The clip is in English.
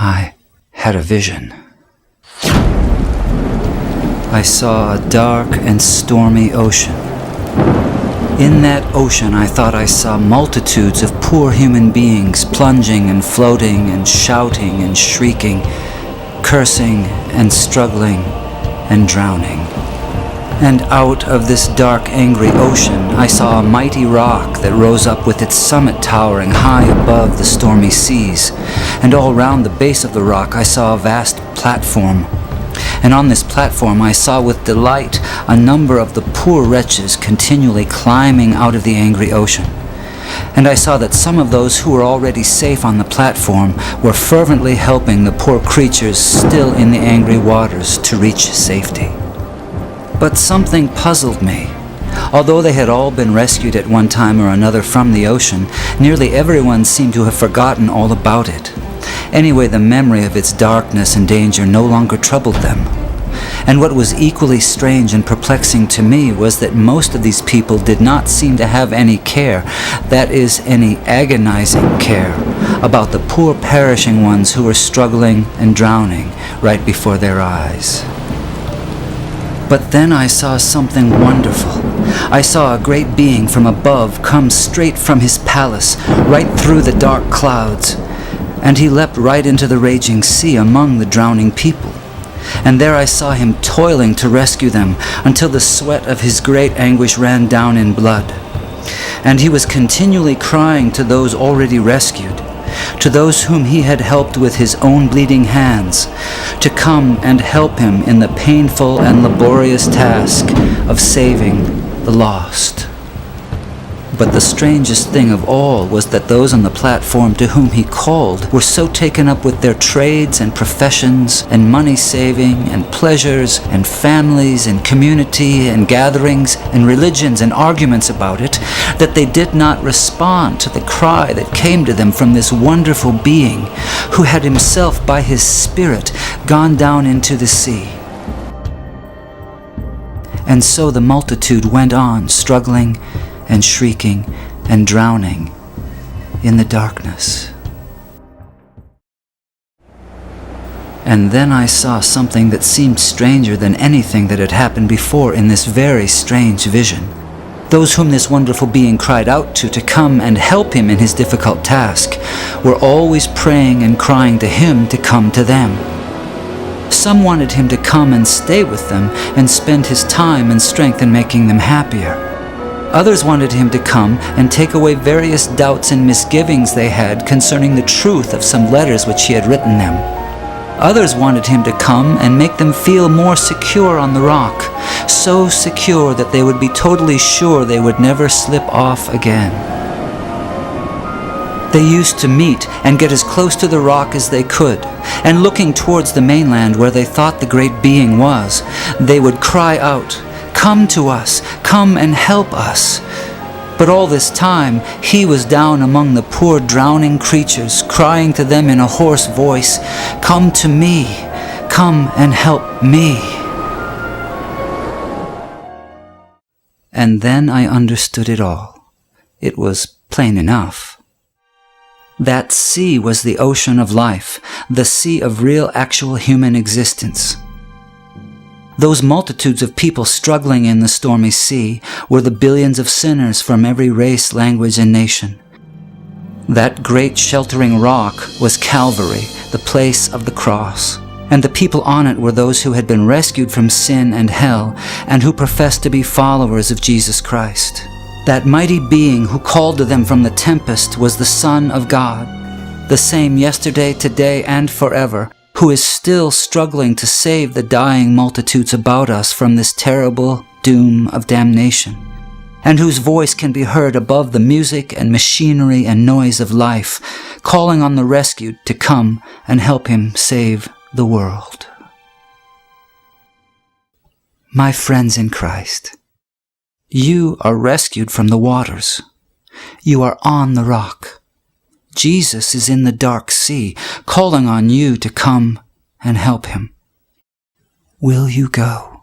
I had a vision. I saw a dark and stormy ocean. In that ocean, I thought I saw multitudes of poor human beings plunging and floating and shouting and shrieking, cursing and struggling and drowning. And out of this dark, angry ocean, I saw a mighty rock that rose up with its summit towering high above the stormy seas. And all round the base of the rock, I saw a vast platform. And on this platform, I saw with delight a number of the poor wretches continually climbing out of the angry ocean. And I saw that some of those who were already safe on the platform were fervently helping the poor creatures still in the angry waters to reach safety. But something puzzled me. Although they had all been rescued at one time or another from the ocean, nearly everyone seemed to have forgotten all about it. Anyway, the memory of its darkness and danger no longer troubled them. And what was equally strange and perplexing to me was that most of these people did not seem to have any care, that is, any agonizing care, about the poor perishing ones who were struggling and drowning right before their eyes. But then I saw something wonderful. I saw a great being from above come straight from his palace, right through the dark clouds. And he leapt right into the raging sea among the drowning people. And there I saw him toiling to rescue them until the sweat of his great anguish ran down in blood. And he was continually crying to those already rescued, to those whom he had helped with his own bleeding hands, to come and help him in the painful and laborious task of saving the lost. But the strangest thing of all was that those on the platform to whom he called were so taken up with their trades and professions and money-saving and pleasures and families and community and gatherings and religions and arguments about it that they did not respond to the cry that came to them from this wonderful being who had himself by his Spirit gone down into the sea. And so the multitude went on struggling and shrieking and drowning in the darkness. And then I saw something that seemed stranger than anything that had happened before in this very strange vision. Those whom this wonderful being cried out to come and help him in his difficult task were always praying and crying to him to come to them. Some wanted him to come and stay with them and spend his time and strength in making them happier. Others wanted him to come and take away various doubts and misgivings they had concerning the truth of some letters which he had written them. Others wanted him to come and make them feel more secure on the rock, so secure that they would be totally sure they would never slip off again. They used to meet and get as close to the rock as they could, and looking towards the mainland where they thought the great being was, they would cry out, "Come to us, come and help us." But all this time, he was down among the poor drowning creatures, crying to them in a hoarse voice, "Come to me, come and help me." And then I understood it all. It was plain enough. That sea was the ocean of life, the sea of real actual human existence. Those multitudes of people struggling in the stormy sea were the billions of sinners from every race, language, and nation. That great sheltering rock was Calvary, the place of the cross, and the people on it were those who had been rescued from sin and hell and who professed to be followers of Jesus Christ. That mighty being who called to them from the tempest was the Son of God, the same yesterday, today, and forever, who is still struggling to save the dying multitudes about us from this terrible doom of damnation, and whose voice can be heard above the music and machinery and noise of life, calling on the rescued to come and help him save the world. My friends in Christ, you are rescued from the waters. You are on the rock. Jesus is in the dark sea, calling on you to come and help him. Will you go?